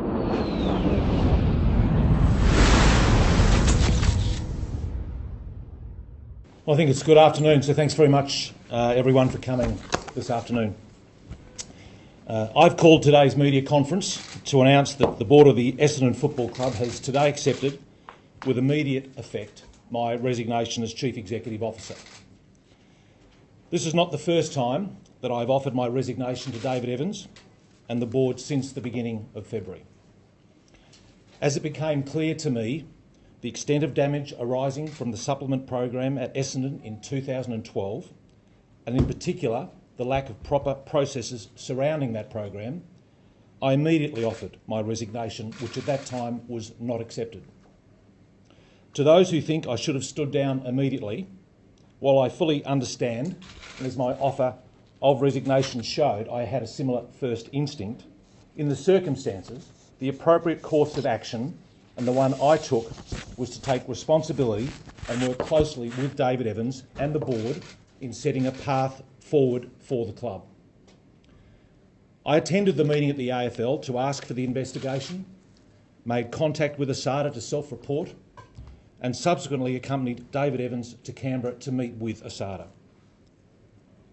Well, I think it's good afternoon, so thanks very much everyone for coming this afternoon. I've called today's media conference to announce that the board of the Essendon Football Club has today accepted, with immediate effect, my resignation as Chief Executive Officer. This is not the first time that I've offered my resignation to David Evans and the board since the beginning of February. As it became clear to me the extent of damage arising from the supplement program at Essendon in 2012, and in particular the lack of proper processes surrounding that program, I immediately offered my resignation, which at that time was not accepted. To those who think I should have stood down immediately, while I fully understand, and as my offer of resignation showed, I had a similar first instinct, in the circumstances, the appropriate course of action, and the one I took, was to take responsibility and work closely with David Evans and the board in setting a path forward for the club. I attended the meeting at the AFL to ask for the investigation, made contact with ASADA to self-report, and subsequently accompanied David Evans to Canberra to meet with ASADA.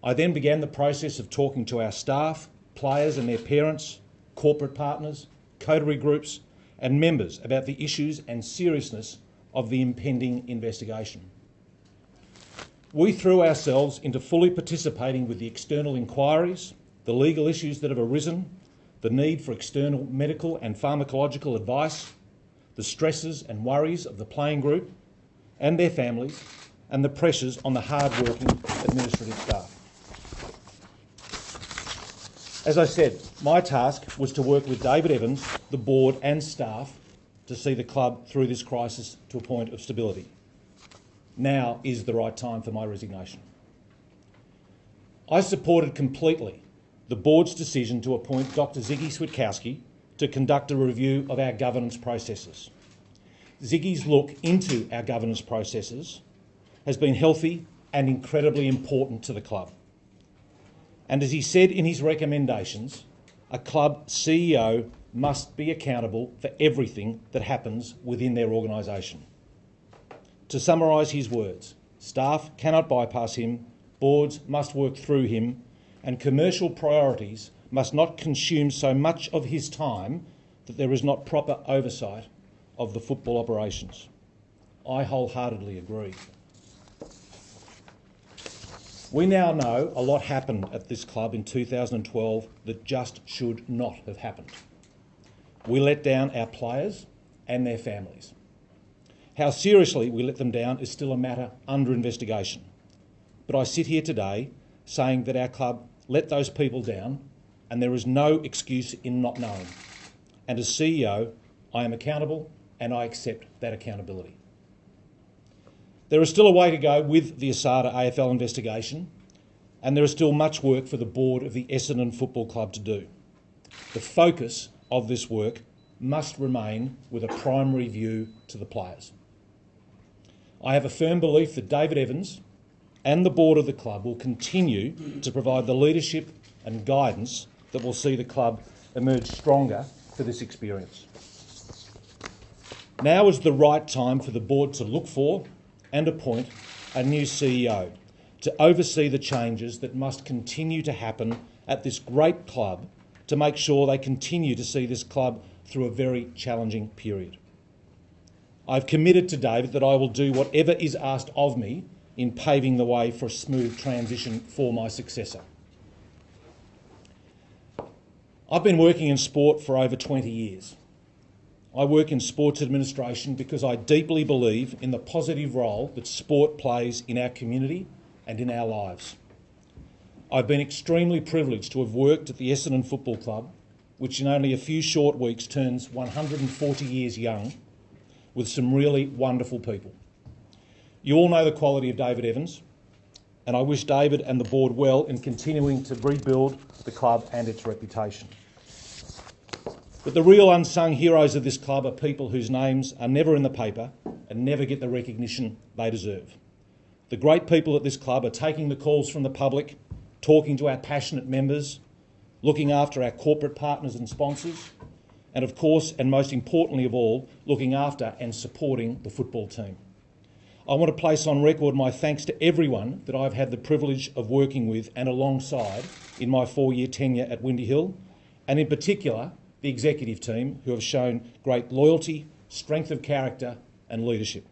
I then began the process of talking to our staff, players and their parents, corporate partners, coterie groups and members about the issues and seriousness of the impending investigation. We threw ourselves into fully participating with the external inquiries, the legal issues that have arisen, the need for external medical and pharmacological advice, the stresses and worries of the playing group and their families, and the pressures on the hard-working administrative staff. As I said, my task was to work with David Evans, the board and staff to see the club through this crisis to a point of stability. Now is the right time for my resignation. I supported completely the board's decision to appoint Dr. Ziggy Switkowski to conduct a review of our governance processes. Ziggy's look into our governance processes has been healthy and incredibly important to the club. And as he said in his recommendations, a club CEO must be accountable for everything that happens within their organisation. To summarise his words, staff cannot bypass him, boards must work through him, and commercial priorities must not consume so much of his time that there is not proper oversight of the football operations. I wholeheartedly agree. We now know a lot happened at this club in 2012 that just should not have happened. We let down our players and their families. How seriously we let them down is still a matter under investigation. But I sit here today saying that our club let those people down and there is no excuse in not knowing. And as CEO, I am accountable and I accept that accountability. There is still a way to go with the ASADA AFL investigation, and there is still much work for the board of the Essendon Football Club to do. The focus of this work must remain with a primary view to the players. I have a firm belief that David Evans and the board of the club will continue to provide the leadership and guidance that will see the club emerge stronger for this experience. Now is the right time for the board to look for and appoint a new CEO to oversee the changes that must continue to happen at this great club to make sure they continue to see this club through a very challenging period. I've committed to David that I will do whatever is asked of me in paving the way for a smooth transition for my successor. I've been working in sport for over 20 years. I work in sports administration because I deeply believe in the positive role that sport plays in our community and in our lives. I've been extremely privileged to have worked at the Essendon Football Club, which in only a few short weeks turns 140 years young, with some really wonderful people. You all know the quality of David Evans, and I wish David and the board well in continuing to rebuild the club and its reputation. But the real unsung heroes of this club are people whose names are never in the paper and never get the recognition they deserve. The great people at this club are taking the calls from the public, talking to our passionate members, looking after our corporate partners and sponsors, and of course, and most importantly of all, looking after and supporting the football team. I want to place on record my thanks to everyone that I've had the privilege of working with and alongside in my 4-year tenure at Windy Hill, and in particular, the executive team who have shown great loyalty, strength of character and leadership.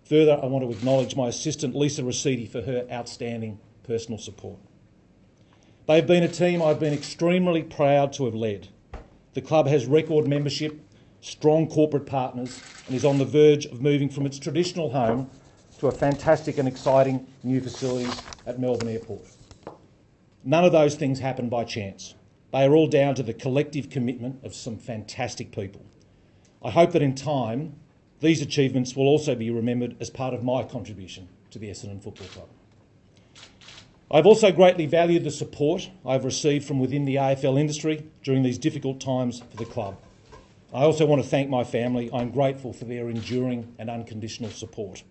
Further, I want to acknowledge my assistant Lisa Rossetti for her outstanding personal support. They've been a team I've been extremely proud to have led. The club has record membership, strong corporate partners, and is on the verge of moving from its traditional home to a fantastic and exciting new facility at Melbourne Airport. None of those things happen by chance. They are all down to the collective commitment of some fantastic people. I hope that in time, these achievements will also be remembered as part of my contribution to the Essendon Football Club. I've also greatly valued the support I've received from within the AFL industry during these difficult times for the club. I also want to thank my family. I'm grateful for their enduring and unconditional support.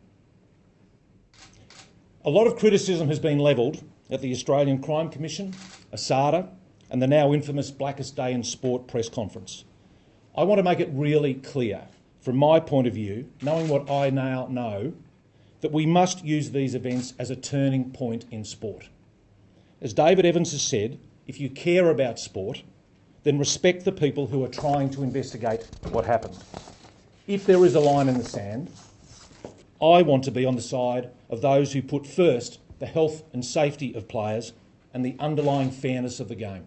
A lot of criticism has been levelled at the Australian Crime Commission, ASADA, and the now infamous Blackest Day in Sport press conference. I want to make it really clear, from my point of view, knowing what I now know, that we must use these events as a turning point in sport. As David Evans has said, if you care about sport, then respect the people who are trying to investigate what happened. If there is a line in the sand, I want to be on the side of those who put first the health and safety of players and the underlying fairness of the game.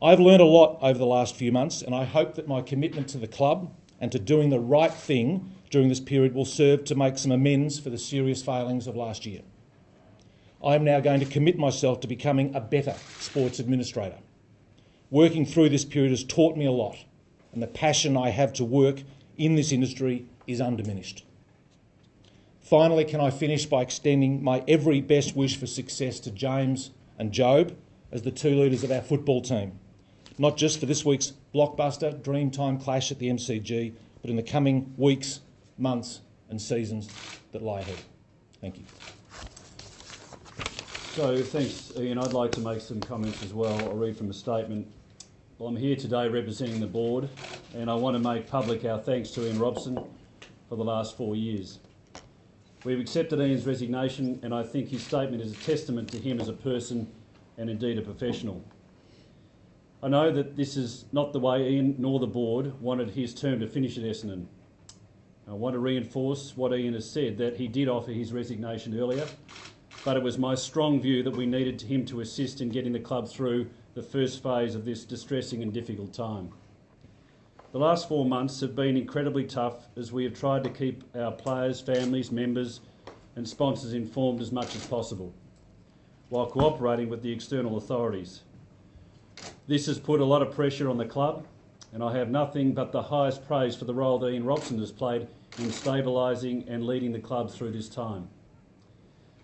I've learned a lot over the last few months, and I hope that my commitment to the club and to doing the right thing during this period will serve to make some amends for the serious failings of last year. I am now going to commit myself to becoming a better sports administrator. Working through this period has taught me a lot, and the passion I have to work in this industry is undiminished. Finally, can I finish by extending my every best wish for success to James and Job as the two leaders of our football team, not just for this week's blockbuster Dreamtime clash at the MCG, but in the coming weeks, months and seasons that lie ahead. Thank you. So thanks, Ian. I'd like to make some comments as well. I'll read from a statement. Well, I'm here today representing the board, and I want to make public our thanks to Ian Robson for the last 4 years. We've accepted Ian's resignation, and I think his statement is a testament to him as a person and indeed a professional. I know that this is not the way Ian nor the board wanted his term to finish at Essendon. I want to reinforce what Ian has said, that he did offer his resignation earlier, but it was my strong view that we needed him to assist in getting the club through the first phase of this distressing and difficult time. The last 4 months have been incredibly tough as we have tried to keep our players, families, members and sponsors informed as much as possible, while cooperating with the external authorities. This has put a lot of pressure on the club, and I have nothing but the highest praise for the role that Ian Robson has played in stabilising and leading the club through this time.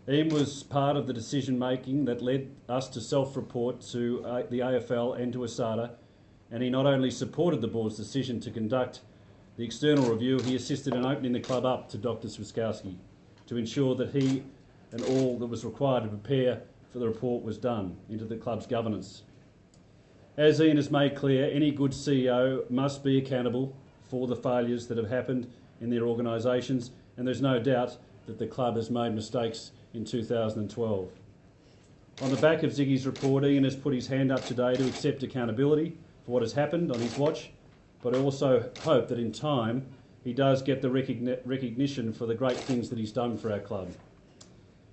Ian was part of the decision-making that led us to self-report to the AFL and to ASADA, and he not only supported the board's decision to conduct the external review, he assisted in opening the club up to Dr. Swiskowski to ensure that he and all that was required to prepare for the report was done into the club's governance. As Ian has made clear, any good CEO must be accountable for the failures that have happened in their organisations, and there's no doubt that the club has made mistakes in 2012. On the back of Ziggy's report, Ian has put his hand up today to accept accountability for what has happened on his watch, but I also hope that in time he does get the recognition for the great things that he's done for our club.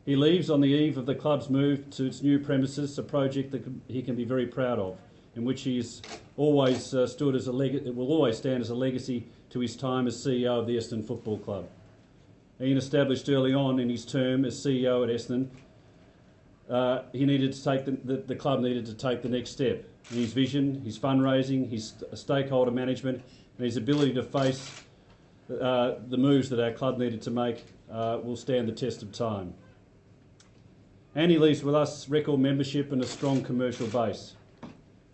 He leaves on the eve of the club's move to its new premises, a project that he can be very proud of, in which he has always stood as it will always stand as a legacy to his time as CEO of the Essendon Football Club. Ian established early on in his term as CEO at Essendon, he needed to take the club needed to take the next step. And his vision, his fundraising, his stakeholder management, and his ability to face the moves that our club needed to make will stand the test of time. And he leaves with us record membership and a strong commercial base.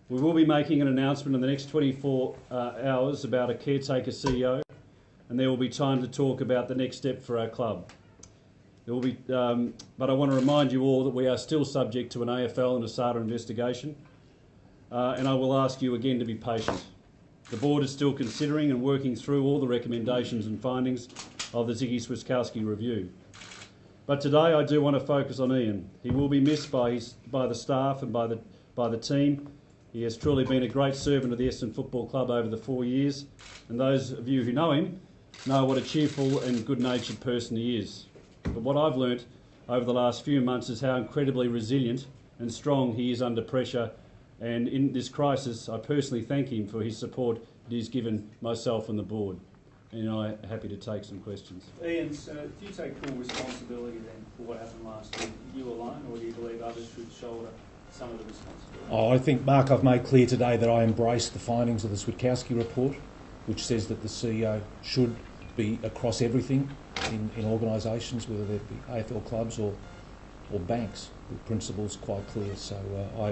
We will be making an announcement in the next 24 hours about a caretaker CEO, and there will be time to talk about the next step for our club. There will be, but I want to remind you all that we are still subject to an AFL and ASADA investigation. and I will ask you again to be patient. The board is still considering and working through all the recommendations and findings of the Ziggy Swiskowski review. But today I do want to focus on Ian. He will be missed by the staff and by the team. He has truly been a great servant of the Essendon Football Club over the 4 years, and those of you who know him know what a cheerful and good-natured person he is. But what I've learnt over the last few months is how incredibly resilient and strong he is under pressure, and in this crisis I personally thank him for his support that he's given myself and the board. And I'm happy to take some questions. Ian, do you take full responsibility then for what happened last year, you alone, or do you believe others should shoulder some of the responsibility? I think, Mark, I've made clear today that I embrace the findings of the Switkowski report, which says that the CEO should be across everything in organisations, whether they be AFL clubs or banks. The principle's quite clear, so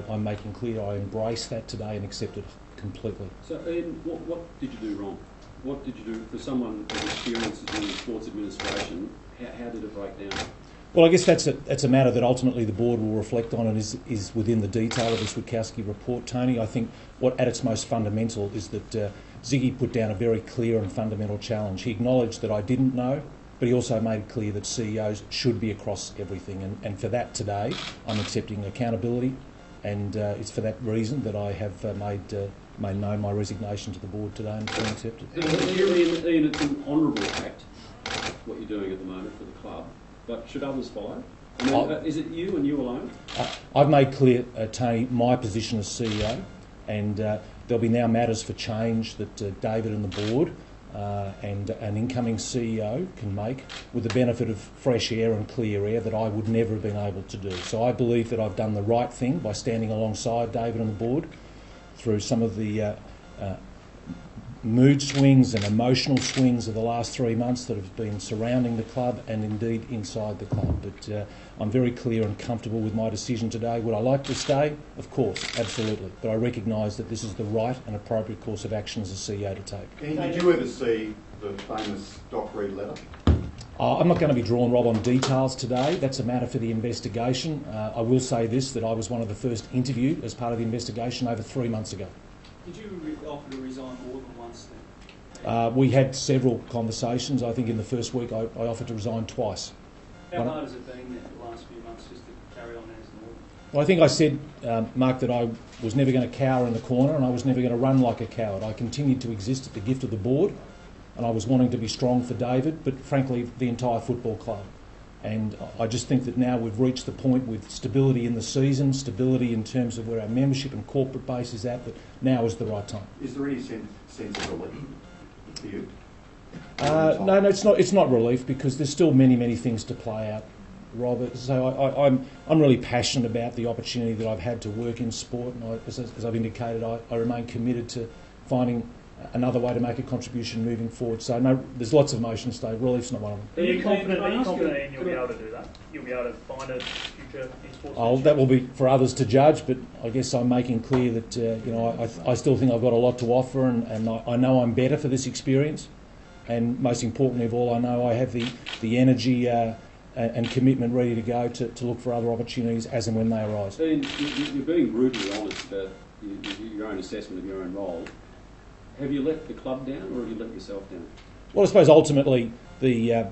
I'm making clear I embrace that today and accept it completely. So, Ian, what did you do wrong? What did you do for someone with experience in sports administration? How did it break down? Well, I guess that's a matter that ultimately the board will reflect on and is within the detail of the Switkowski report, Tony. I think what at its most fundamental is that Ziggy put down a very clear and fundamental challenge. He acknowledged that I didn't know, but he also made it clear that CEOs should be across everything. And for that today, I'm accepting accountability, and it's for that reason that I have made known my resignation to the board today and been accepted. Ian, it's an honourable act, what you're doing at the moment for the club, but should others follow? I mean, is it you and you alone? I've made clear, Tony, my position as CEO, and there'll be now matters for change that David and the board and an incoming CEO can make with the benefit of fresh air and clear air that I would never have been able to do. So I believe that I've done the right thing by standing alongside David and the board through some of the mood swings and emotional swings of the last 3 months that have been surrounding the club and indeed inside the club. But I'm very clear and comfortable with my decision today. Would I like to stay? Of course, absolutely. But I recognise that this is the right and appropriate course of action as a CEO to take. Ian, did you ever see the famous Doc Reed letter? I'm not going to be drawn, Rob, on details today. That's a matter for the investigation. I will say this, that I was one of the first interviewed as part of the investigation over 3 months ago. Did you offer to resign more than once then? We had several conversations. I think in the first week I offered to resign twice. How hard has it been the last few months just to carry on as normal? Well, I think I said, Mark, that I was never going to cower in the corner and I was never going to run like a coward. I continued to exist at the gift of the board, and I was wanting to be strong for David, but frankly the entire football club. And I just think that now we've reached the point with stability in the season, stability in terms of where our membership and corporate base is at, that now is the right time. Is there any sense of relief for you? No, it's not relief, because there's still many things to play out, Robert. So I'm really passionate about the opportunity that I've had to work in sport, and as I've indicated, I remain committed to finding another way to make a contribution moving forward. So no, there's lots of emotions today. Relief's not one of them. Are you confident Ian, you'll be able to do that? You'll be able to find a future in sports? That will be for others to judge, but I guess I'm making clear that I still think I've got a lot to offer, and I know I'm better for this experience. And most importantly of all, I know I have the energy and commitment ready to go to look for other opportunities as and when they arise. Ian, you're being brutally honest about your own assessment of your own role. Have you let the club down, or have you let yourself down? Well, I suppose ultimately the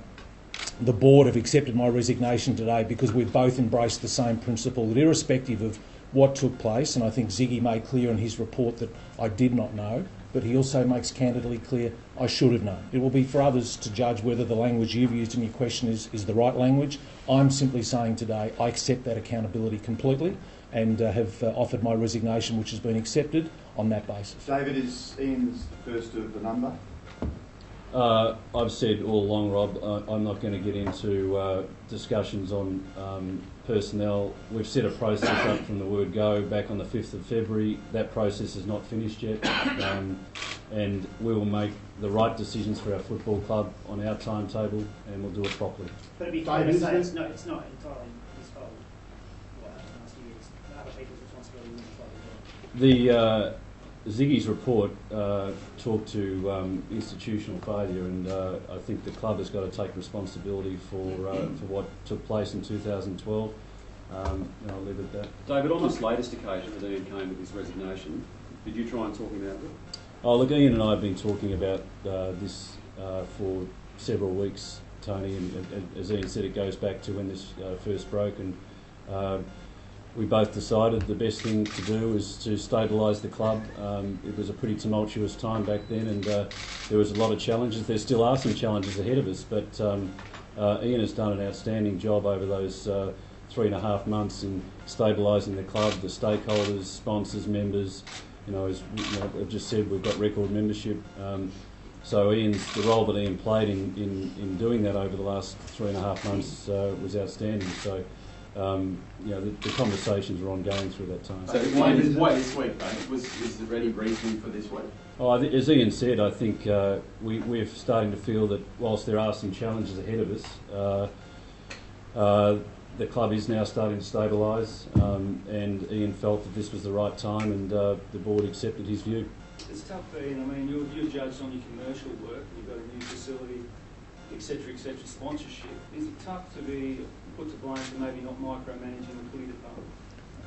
board have accepted my resignation today because we've both embraced the same principle that irrespective of what took place, and I think Ziggy made clear in his report that I did not know, but he also makes candidly clear I should have known. It will be for others to judge whether the language you've used in your question is the right language. I'm simply saying today I accept that accountability completely and have offered my resignation, which has been accepted on that basis. David, is Ian's first of the number? I've said all along, Rob, I'm not going to get into discussions on personnel. We've set a process up from the word go back on the 5th of February. That process is not finished yet, and we will make the right decisions for our football club on our timetable, and we'll do it properly. But it'd be fair to say it's not entirely his fault what happened last year. It's other people's responsibility in the club as well. Ziggy's report talked to institutional failure, and I think the club has got to take responsibility for what took place in 2012. And I'll leave it at that. David, on this latest occasion that Ian came with his resignation, did you try and talk him out of it? Oh, look, Ian and I have been talking about this for several weeks, Tony, and as Ian said, it goes back to when this first broke, and we both decided the best thing to do is to stabilise the club. It was a pretty tumultuous time back then, and there was a lot of challenges. There still are some challenges ahead of us, but Ian has done an outstanding job over those 3.5 months in stabilising the club, the stakeholders, sponsors, members. As I've just said, we've got record membership. So the role that Ian played in doing that over the last 3.5 months was outstanding. So, the conversations were ongoing through that time. So why this week, though? Is there any reason for this week? Oh, as Ian said, I think we're starting to feel that whilst there are some challenges ahead of us, the club is now starting to stabilise, and Ian felt that this was the right time, and the board accepted his view. It's tough for Ian. I mean, you're judged on your commercial work. You've got a new facility, etc., sponsorship. Is it tough to be put to blame for maybe not micromanaging the footy department?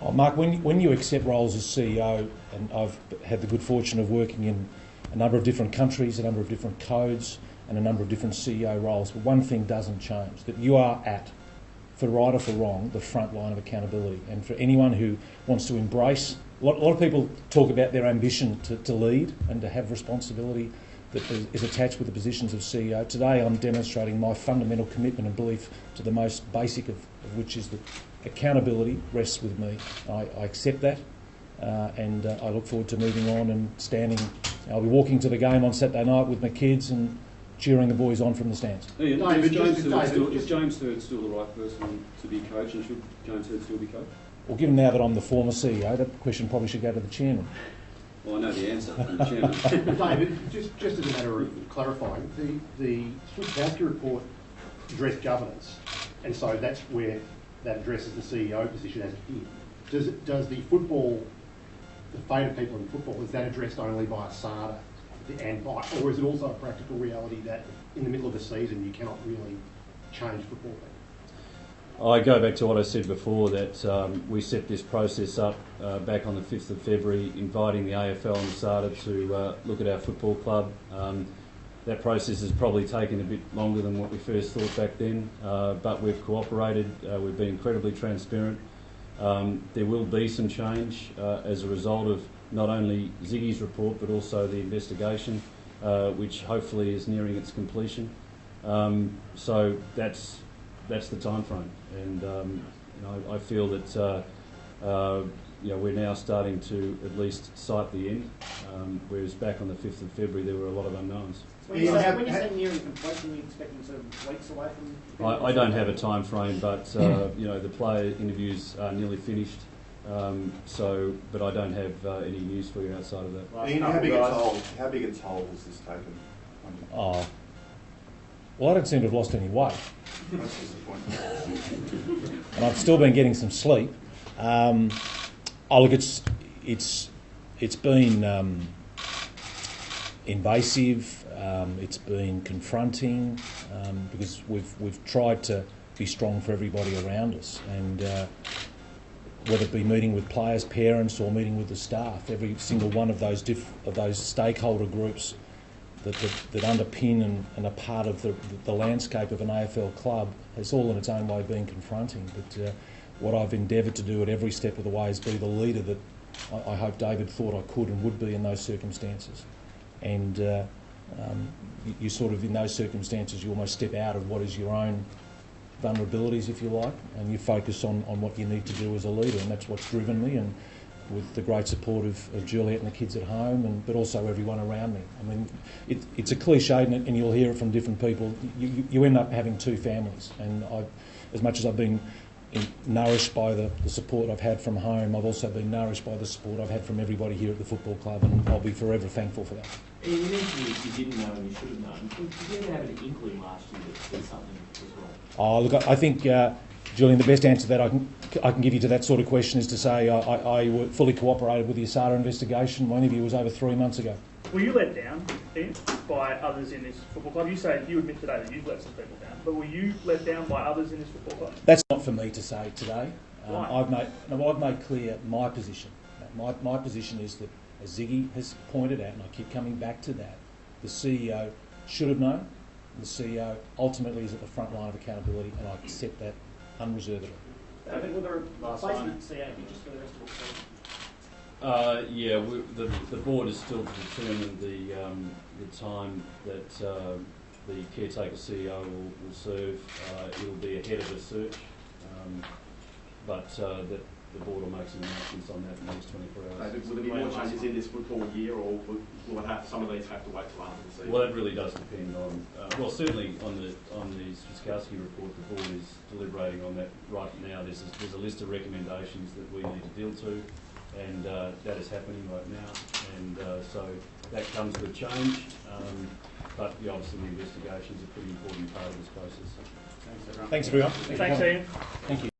Oh, Mark, when you accept roles as CEO, and I've had the good fortune of working in a number of different countries, a number of different codes, and a number of different CEO roles, but one thing doesn't change, that you are at, for right or for wrong, the front line of accountability. And for anyone who wants to embrace, a lot of people talk about their ambition to lead and to have responsibility that is attached with the positions of CEO. Today I'm demonstrating my fundamental commitment and belief to the most basic of which is that accountability rests with me. I accept that, and I look forward to moving on and standing. I'll be walking to the game on Saturday night with my kids and cheering the boys on from the stands. Ian, is James Hird still the right person to be coach, and should James Hird still be coach? Well, given now that I'm the former CEO, that question probably should go to the chairman. Well, I know the answer from the chairman. David, just as a matter of clarifying, the Swift-Bowski report addressed governance, and so that's where that addresses the CEO position as it is. Does the fate of people in football, is that addressed only by ASADA or is it also a practical reality that in the middle of the season you cannot really change football? I go back to what I said before, that we set this process up back on the 5th of February, inviting the AFL and SADA to look at our football club. That process has probably taken a bit longer than what we first thought back then, but we've cooperated, we've been incredibly transparent. There will be some change as a result of not only Ziggy's report but also the investigation, which hopefully is nearing its completion. So that's the time frame, and I feel that we're now starting to at least sight the end, whereas back on the 5th of February there were a lot of unknowns. When you say nearing completion, you expecting sort of weeks away from? I don't have a time frame, but the player interviews are nearly finished. But I don't have any news for you outside of that. Ian, how big a toll has this taken? Oh, well, I don't seem to have lost any weight, That's disappointing. and I've still been getting some sleep. Look, it's been invasive. It's been confronting because we've tried to be strong for everybody around us, and whether it be meeting with players, parents, or meeting with the staff, every single one of those stakeholder groups that underpin and are part of the landscape of an AFL club has all in its own way been confronting. But what I've endeavoured to do at every step of the way is be the leader that I hope David thought I could and would be in those circumstances. And you sort of, in those circumstances, you almost step out of what is your own vulnerabilities, if you like, and you focus on what you need to do as a leader, and that's what's driven me, and with the great support of Juliet and the kids at home, but also everyone around me. I mean, it's a cliche, and you'll hear it from different people. You end up having two families, and as much as I've been nourished by the support I've had from home, I've also been nourished by the support I've had from everybody here at the football club, and I'll be forever thankful for that. You mentioned you didn't know and you should have known. Did you ever have an inkling last year that something was wrong? Oh, look, I think, Julian, the best answer that I can give you to that sort of question is to say I fully cooperated with the ASADA investigation. My interview was over 3 months ago. Were you let down, Ian, by others in this football club? You admit today that you've let some people down, but were you let down by others in this football club? That's not for me to say today. Why? I've made clear my position. My position is that, as Ziggy has pointed out, and I keep coming back to that, the CEO should have known. The CEO ultimately is at the front line of accountability, and I accept that unreservedly. David, will the Last replacement CEO be just for the rest of October? The board is still to determine the time that the caretaker CEO will serve. It'll be ahead of a search, but the board will make some announcements on that in the next 24 hours. Will there be more changes in this football year, or will it have, some of these have to wait till after the season? Well, that really does depend on, certainly on the Strzelecki report. The board is deliberating on that right now. There's a list of recommendations that we need to deal to, and that is happening right now. And so that comes with change, but obviously the investigation is a pretty important part of this process. Thanks, everyone. Thanks, Ian. Thank you.